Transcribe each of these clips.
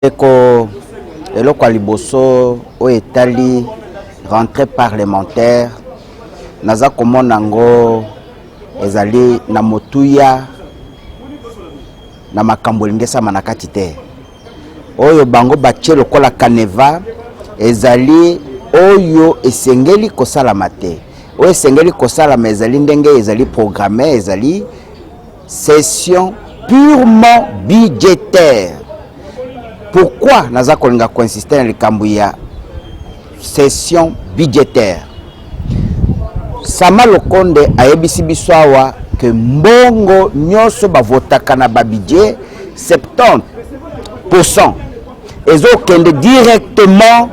Eko eloko liboso o etali rentrée parlementaire naza komona ngo ezali na motuya na makambo lingesa manakati te oyo bango batie lokola kaneva ezali oyo esengeli kosalama te oyo esengeli kosalama ezali ndenge ezali programmé ezali session purement budgétaire. Pourquoi naza kolinga insister na likambo ya session budgétaire? Sama Lokonde ayebisi biso awa ke mbongo nyonso bavotaka na ba budget 70% ezokende directement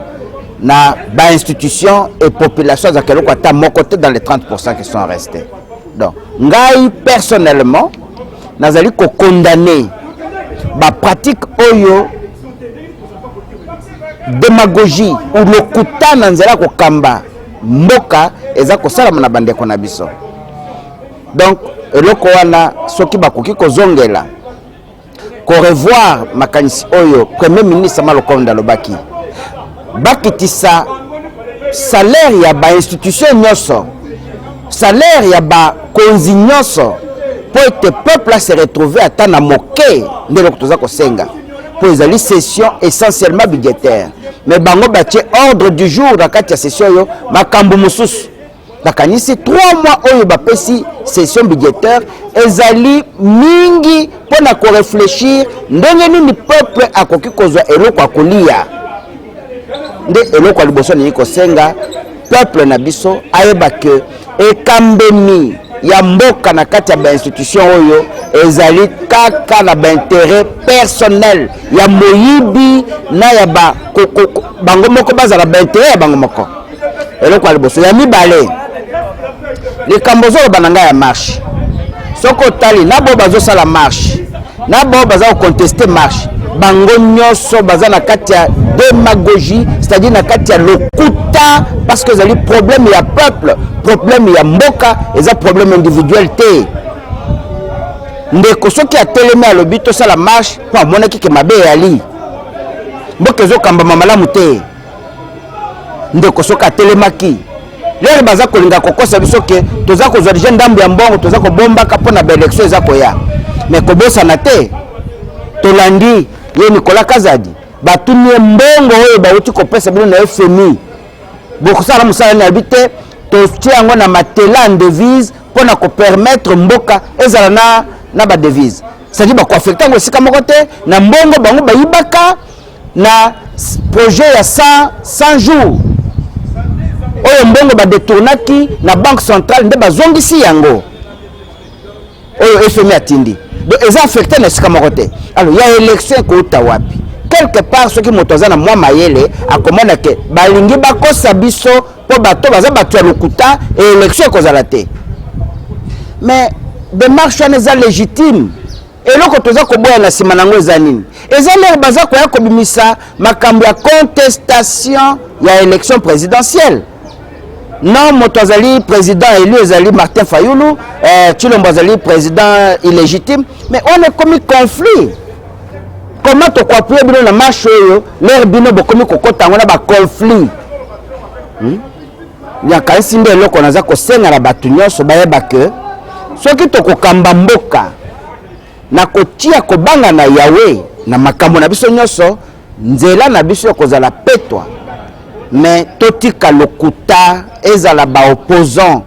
na ba institution et population za keloko ata moko te dans les 30% qui sont restés. Donc ngai personnellement nazali ko condamner ba pratique oyo démagogie ou le kuta na nzela ko kamba mboka eza ko sala na bandeko na biso. Donc eloko wana soki bakoki ko zongela ko revoir makanisi oyo premier ministre Sama Lokonde alobaki bakitisa salaire ya ba institution nyonso salaire ya ba konzi nyonso pour que peuple se retrouver ata na moke ndelo toza ko senga pour les sessions essentiellement budgétaires. Mais bango batie ordre du jour dans la session yo makambo mususu. Bakanisi 3 mois oyo bapesi session budgétaire ezali mingi pona ko réfléchir ndenge nini peuple akoki kozwa eloko akolia. Nde eloko liboso ni ko senga peuple na biso ayeba ke ekambemi ya mboka na kati ya ba institution oyo ezali kaka na ba intérêt personnel ya moyibi na ya ba bango moko bazala ba intérêt ya bango moko. Eloko liboso ya mibale likambo zo bananga ya marche soko tali na bo bazo sala marche na bo baza contester marche bango nyonso baza na kati ya démagogie, c'est-à-dire na kati ya lokuta parce que ezali problème ya peuple, problème ya mboka, eza problème individuel te. Ndeko soki atelemi alobi to sala marche po amonaki ke mabe yali mboka ezokamba malamu te. Ndeko soki atelemaki lelo baza kolinga kokosa biso ke toza kozwa déjà ndambu ya mbongo toza kobombaka po na ba élection eza koya mais kobosana te tolandi ye Nicolas Kazadi batuni mbongo oyo bauti kopesa bino na FMI bokosala musala na habité to tiango na matela en devise pour na ko permettre mboka ezala na ba devise c'est-à-dire ba ko affecter ngo sika moko te na mbongo bango bayibaka na projet ya 100 jours oyo mbongo ba détournaki na banque centrale nde bazongisi yango oyo FMI atindi donc ils ont affecté na sika moko te. Alors il y a élection ko tawapi quelque part ceux qui motoza na mwa mayele akomona ke balingi bakosa biso po bato baza bato ya lokuta et élection kozala te. Mais démarche eza légitime eloko toza koboya na sima nango eza nini eza lere baza koya kobimisa makambo ya contestation ya élection présidentielle. Non, Motozali, président élu, Ezali Martin Fayoulou, Chilombo Zali, président illégitime, mais on est commis conflit. Comment tu crois plus bien la marche, l'air bino bokomi kokota, on a un conflit. Il y a quand même des gens qui ont senga la batunya, so baeba que, ceux qui te kokamba mboka, na kotia kobanga na Yahweh, na makambo na biso nyoso, nzela na biso kozala petwa. Mais totika lokuta ezala ba opposant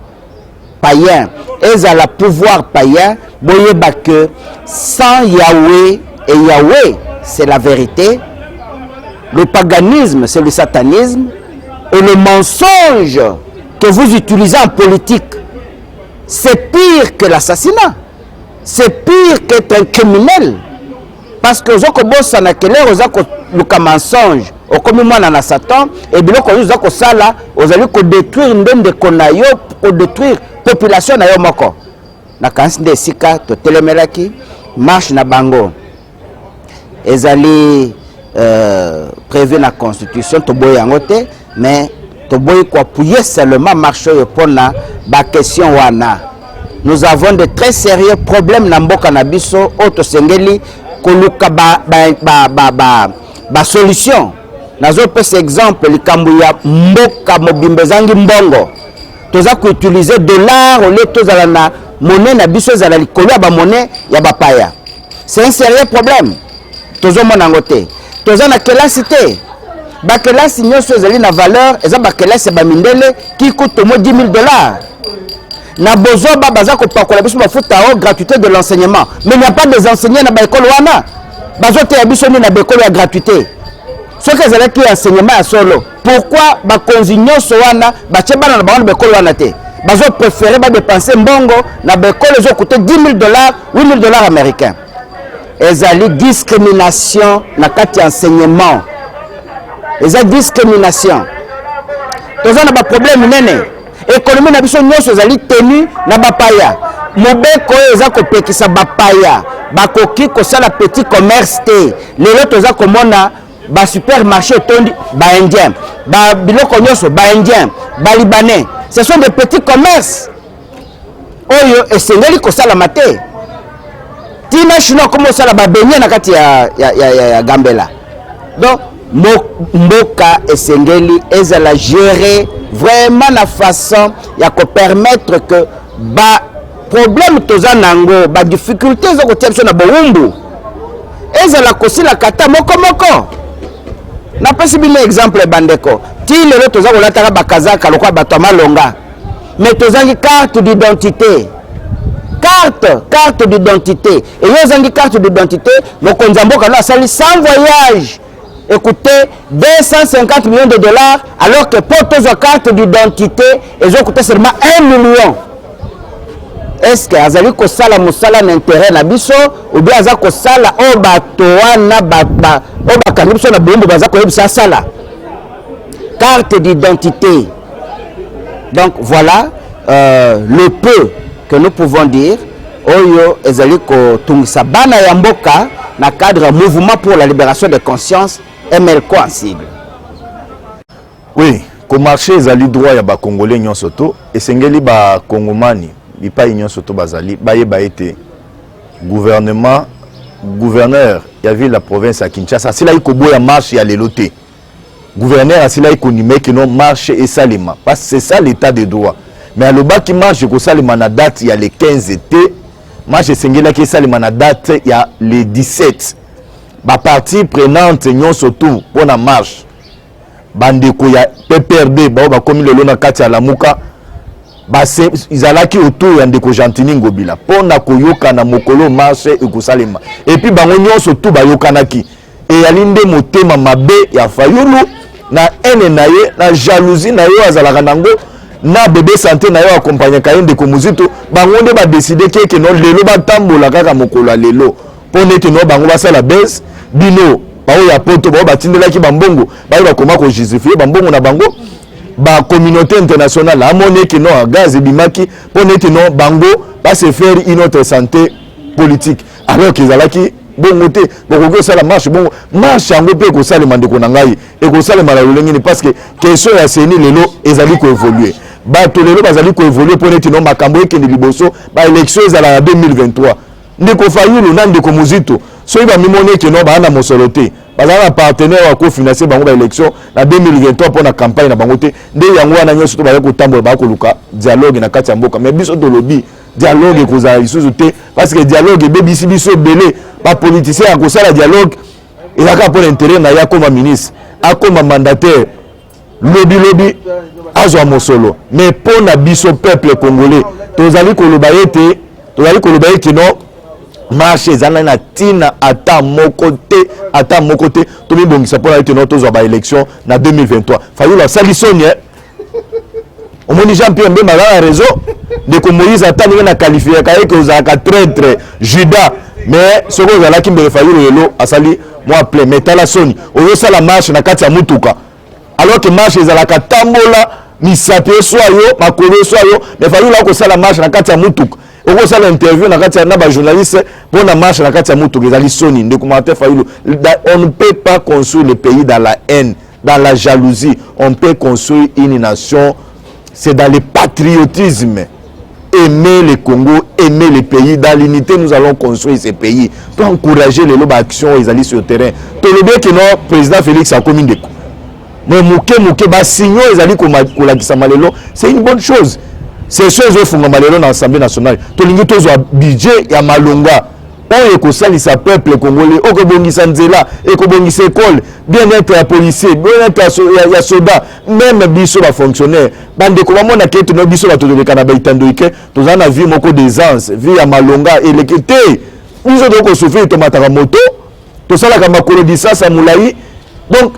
païen ezala pouvoir païen boyeba que sans Yahweh et Yahweh c'est la vérité, le paganisme c'est le satanisme et le mensonge que vous utilisez en politique c'est pire que l'assassinat, c'est pire qu'être un criminel parce que zoko bossa na kelero zako luka mensonge okomi mwana na Satan et biloko ozo ko sala ozali ko détruire ndende konayo ko détruire population na yo moko na kansi de sika to telemelaki marche na bango ezali prévu na constitution to boy yango te mais to boy ko appuyer seulement marche yo pona ba question wana. Nous avons de très sérieux problèmes na mboka na biso auto sengeli koluka ba solution nazo pesa exemple likambo ya mboka mobimbe zangi mbongo toza ko utiliser dollar au lieu tozala na monnaie na biso ezala likolo ya ba monnaie ya bapaya. C'est un sérieux problème. Tozo mona ngote toza na kelasi te ba kelasi nyonso ezali na valeur eza ba kelasi ba mindele qui coûte au moins $10,000. Na bozoba baza ko pakola biso ba futa o gratuité de l'enseignement, mais il n'y a pas des enseignants na ba école wana bazote ya biso ni na ba école ya gratuité. Ce que ezala ki enseignement ya solo, pourquoi ba konzi nyonso wana ba tshebana na ba wana ba école wana te bazo préférer ba dépenser mbongo na ba école zo coûter $10,000 $8,000 américains. Ezali discrimination na kati ya enseignement. Ezali discrimination. Toza na ba problème nene. Économie na biso nyonso ezali tenu na bapaya. Mobeko eza kopekisa bapaya. Bakoki kosala petit commerce te. Lelo toza komona ba supermarché tondi ba indien. Ba biloko nyonso ba indien, ba libanais. Ce sont des petits commerces. Oyo esengeli kosala mate. Tina chinois comme ça la ba beignet na kati ya Gambela. Donc mboka esengeli ezala gérer vraiment la façon ya ko permettre que ba problème toza nango ba difficulté zo ko tiamso na bowumbu ezala kosila kata moko na possible exemple bandeko ti lelo toza ko lataka ba kazaka lokwa bato malonga mais tozangi carte d'identité carte d'identité et yo zangi carte d'identité mokonza mboka no asali sans voyage. Écoutez, 250 millions de dollars, alors que pour toutes les cartes d'identité, ils ont coûté seulement 1 million. Est-ce que Azali Kosala Moussala n'intérêt na biso ou bien Azali Kosala Obatoana Obakanibso na Bumbu Bazako Ebisa Sala? Carte d'identité. Donc voilà le peu que nous pouvons dire. Oyo Ezali Ko Tungisa Bana Yamboka na cadre mouvement pour la libération de conscience. MLCO en sigle. Oui, comme marché ezali droit ya ba congolais nyon soto esengeli ba kongomani bipa nyon soto bazali ba été gouverneur ya ville la province à Kinshasa sila iko boya marche ya leloté gouverneur sila iko nimé que non marche et salima parce que c'est ça l'état de droit mais à loba qui marche ko salima na date ya le 15 été marche esengeli ki salima na date ya le 17. Ba partie prenante nyon surtout pour la marche bandeko ya PPRD ba komi lelo na kati ya Lamuka ba se izalaki autour ya ndeko Gentini Ngobila pona koyoka na mokolo marche ekosalema et puis bango nyon surtout ba yokanaki et alinde motema mabe ya Fayulu na ene na ye na jalousie na yo azalaka nango na bébé santé na yo accompagner kayende ko muzito bango nde ba décider que non lelo ba tambola kaka mokolo lelo pone que non bango ba sala baisse bino bao ya poto bao batindelaki bambongo bao bakoma ko justifier bambongo na bango ba communauté internationale amone que non gaz ebimaki pone que non bango va se faire une autre santé politique alors qu'ils alaki bongo te boko sala marche bongo marche yango pe ko sala mandeko na ngai e ko sala mala lolengini parce que question ya seni lelo ezali ko évoluer ba to lelo bazali ko évoluer pone que non makambo ekende liboso ba élection ezala 2023 ndeko Fayulu na ndeko Muzito soki ba mimone que non ba na mosoloté bazala partenaire wa ko financer bango ba élection na 2023 pour na campagne na bango te nde yango wana nyoso to ba ko tambola ba ko luka dialogue na kati ya mboka mais biso to lobi dialogue ko za isuzu te parce que dialogue bebisi biso belé ba politicien ko sala dialogue il a pour intérêt na ya comme ministre a comme mandataire lobby azwa mosolo mais pour na biso peuple congolais tozali ko lobayete tozali ko lobayete non marche ezana na tina ata mokote to mibongisa pour être notre ba élection na 2023 Fayulu sali sonia omoni Jean-Pierre Mbemba la réseau de ko Moïse ata ni na qualifier ka que ozaka traître Judas mais soko zala ki mbele Fayulu lelo asali moi plein metala soni oyo sala marche na kati ya mutuka alors que marche ezalaka tambola misape soyo makolo soyo mais Fayulu ko sala marche na kati ya mutuka oko sala interview na kati na ba journaliste pour na marche na kati ya mutuka ezali soni de commentaire Fayulu on ne peut pas construire le pays dans la haine dans la jalousie on peut construire une nation c'est dans le patriotisme aimer le Congo, aimer le pays. Dans l'unité, nous allons construire ce pays. Pour encourager les lobes actions, ils allaient sur le terrain. Tout le bien que notre président Félix a commis des coups. Mais mouké, bah signaux, ils allaient comme c'est une bonne chose. C'est sûr qu'ils font malheur dans l'Assemblée nationale. Tout le monde a un budget et un malonga. On est comme ça, il s'appelle peuple congolais. On est comme ça, et comme ça, école, bien-être à policier, bien-être à soldat, même biso va fonctionnaire. Bande comme on a quitté nos biso va tout le Canada itandoike. Tous on a vu beaucoup d'aisance, vu à malonga et les quittés. Nous avons souffert de matara moto. Tout ça là comme makolo disa sa moulaï. Donc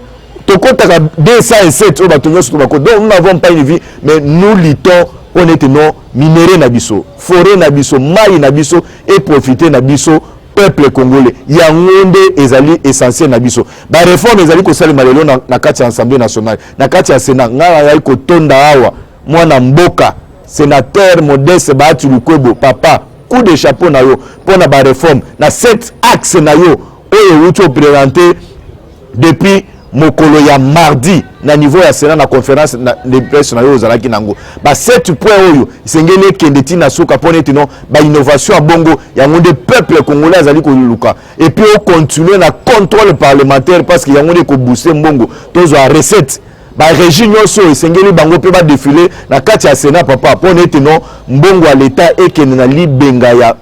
tout compte à 207 au bâtonnier sur le donc nous n'avons pas une vie, mais nous luttons. On est non minéré nabiso, forêt nabiso, maï nabiso et profiter nabiso peuple congolais. Yangonde ezali essentiel nabiso. Ba réforme ezali ko sali malelo na kati ya Assemblée nationale, na kati ya Sénat, ngala ya ko tonda awa, mwana mboka, sénateur Modeste Bahati Lukwebo, papa, coup de chapeau na yo pour na ba réforme, na 7 axes na yo, oyo uto présenté depuis mokolo ya mardi na niveau ya Sénat na conférence de presse na yo ozalaki nango ba 7 points oyo sengeli kendeti na soka pona etino ba innovation a bongo ya ngonde peuple congolais azali ko luka et puis on continue na contrôle parlementaire parce que ya ngonde ko booster mbongo tozo a recette ba régime nyonso sengeli bango pe ba défiler na kati ya Sénat papa pona etino mbongo à l'état ekende na libenga ya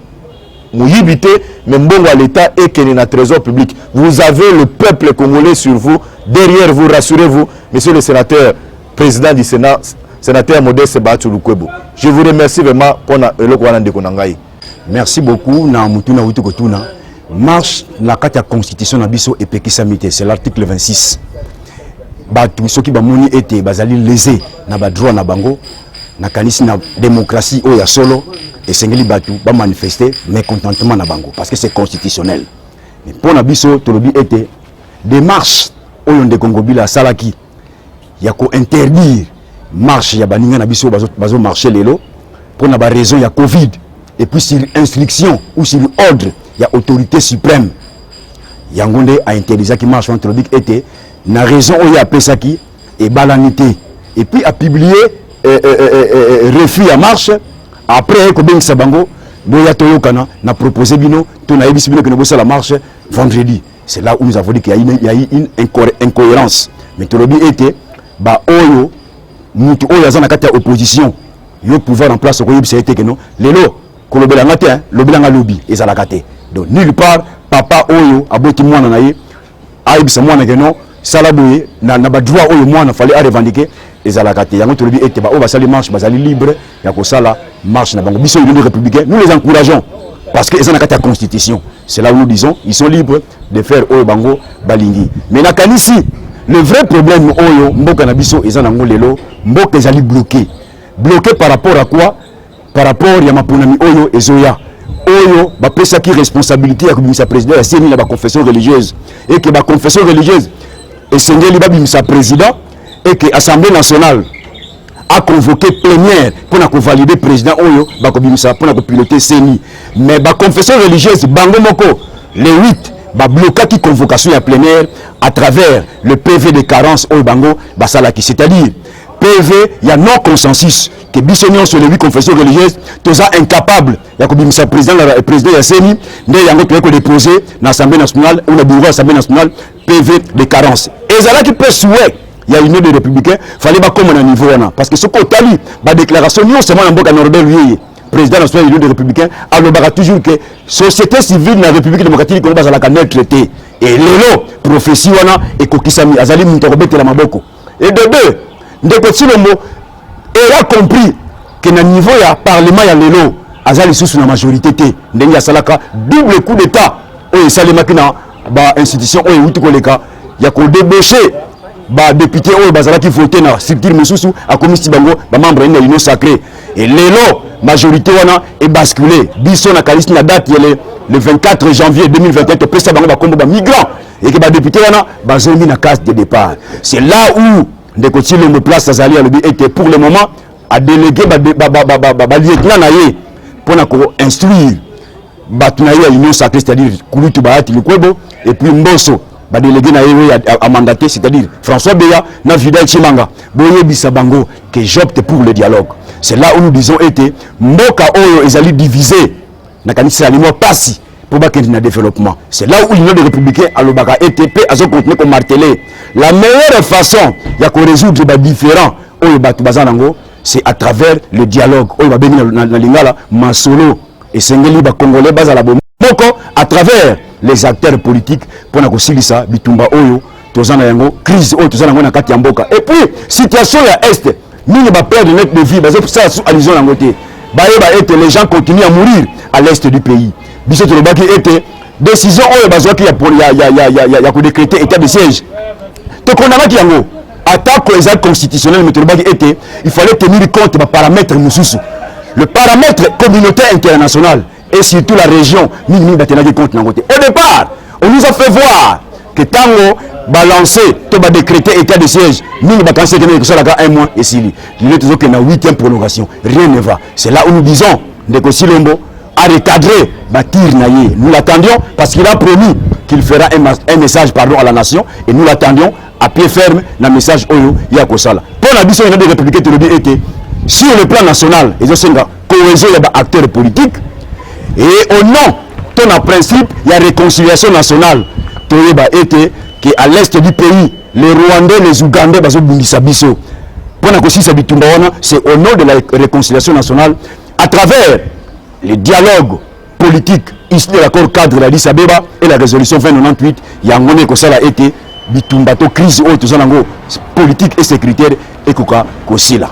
mouyibité mais mbongo à l'état ekende na trésor public. Vous avez le peuple congolais sur vous. Derrière vous, rassurez-vous, monsieur le sénateur, président du Sénat, sénateur Modeste Bahati Lukwebo. Je vous remercie vraiment pour le Kouana de Konangaï. Merci beaucoup. Na mutuna wutu kotuna. Marche la carte de constitution na biso et pekisamité, c'est l'article 26. Batu soki ba moni été bazali lésé na ba droit na bango na kanisi na démocratie o ya solo et sengeli batu ba manifester mécontentement na bango parce que c'est constitutionnel. Mais pour na biso tolobi été démarche oyo nde Congo bila salaki ya ko interdire marche ya baninga na biso bazo marcher lelo pour na ba raison ya Covid et puis sur instruction ou sur ordre ya autorité suprême yangonde a interdit qui marche entre le était na raison oyo a pesaki et balanité et puis a publié refus à marche après ko bengisa bango boya toyokana na proposer bino to na yebisi bino que no la marche vendredi. C'est là où nous avons dit qu'il y a eu une incohérence. Mais tout le but était, bah, oyo, mutu oyo azana kati ya opposition, yo pouvoir en place au c'était que non, lelo, kolobela ngate, lobela ngalobi, ezala kate. Donc nulle part, papa oyo, aboti mwana na ye, aibisa mwana que non, salaboye, na ba droit oyo mwana fallait à revendiquer, ezala kate. Yango tout le but était, bah, oyo basali marche, basali libre, yako sala marche na bango. Biso les républicains, nous les encourageons. Parce qu'ils ont la constitution. C'est là où nous disons, ils sont libres de faire Oyo Bango Balingi. Mais na kanisi, le vrai problème Oyo, Mboka Nabiso, ils ont un lelo, Mboka ils allaient bloquer. Bloquer par rapport à quoi? Par rapport à Yamapunami Oyo et Zoya. Oyo, bah pesa qui responsabilité à comme sa président, a signé la confession religieuse. Et que la confession religieuse, et Sengeli Babim sa président, et que l'Assemblée nationale a convoqué plénière pour valider le président Oyo, pour piloter CENI. Mais la confession religieuse, Bango Moko, les 8, va bloquer la convocation à plénière à travers le PV de carence Oyo Bango, c'est-à-dire PV, il y a non-consensus, que Bissonion sur les 8 confessions religieuses, tous incapables, il y a comme le président de CENI, mais il y a un déposé dans l'Assemblée nationale, ou le bureau de l'Assemblée nationale, PV de carence. Et ça là qui peut souhaiter. Il y a une des républicains, il fallait pas comme un niveau. Parce que ce côté là, la déclaration, non seulement en Boka Norbert, président national des républicains, alors toujours que la société civile de la République démocratique du Congo a la traité. Et l'élo, prophétie, et Kokisami, Azali Moutorobet et la Maboko. Et de deux, de côté le mot, il a compris que dans le niveau du Parlement, il y a l'élo, Azali sous la majorité, il y a Salaka, double coup d'État, et Salimakina, institution, et Outukoleka, il y a qu'on débauché. Bah député ou bazala qui voté na structure mususu a commis bango ba membre de l'union sacrée et l'élo majorité wana est basculé biso na kalisi na date le 24 janvier 2021 que pesa bango ba kombo ba migrants et que ba député wana ba zomi na case de départ. C'est là où de côté le place azali a et que pour le moment a délégué ba lieutenant na ye pour na ko instruire ba tunaye l'union sacrée c'est-à-dire Kulutu Bahati Lukwebo et puis Mboso ba délégué à mandaté, c'est-à-dire François Beya, na Vidal Chimanga, Boye Bissabango, que j'opte pour le dialogue. c'est là où nous disons été mboka oyo ezali divisé na kanisa limo pasi pour bakende na développement. C'est là où l'Union des républicains à l'Obaka ETP a continué comme marteler. La meilleure façon de résoudre les différends oyo batu bazanango, c'est à travers le dialogue. Oyo babeni na lingala masolo et sengeli ba congolais bazala bomoko à travers les acteurs politiques pour na kosilisa bitumba oyo tozana yango crise oyo tozana yango na kati ya mboka. Et puis situation ya est mingi ba perdre net de vie bazo ça sous allusion yango te. Baeba été les gens continuent à mourir à l'est du pays. Biso tolobaki était décision oyo bazwaki ya ko décréter état de siège. To kondamaki yango attaque aux actes constitutionnels mais tolobaki était il fallait tenir compte des paramètres mususu. Le paramètre communautaire international et surtout la région mingi batenaki compte nango te. Au départ, on nous a fait voir que tango balancer to ba décréter état de siège mingi bakanse que ça là un mois et sili. Il est toujours que na 8e prolongation, rien ne va. C'est là où nous disons Ndeko Silombo à recadrer Batir Naye. Nous l'attendions parce qu'il a promis qu'il fera un message pardon, à la nation et nous l'attendions à pied ferme dans le message Oyo Yakosala. Pour la mission des républicains de était sur le plan national, ils ont cohésion des acteurs politiques et au nom de ton principe, il y a réconciliation nationale. Toyeba était qu'à l'est du pays, les Rwandais, les Ougandais, c'est au nom de la réconciliation nationale à travers les dialogues politiques issus de l'accord cadre de l'Addis Abeba et la résolution 2098, il y a un kosala été bitumbato crise politique et sécuritaire et koka kosila.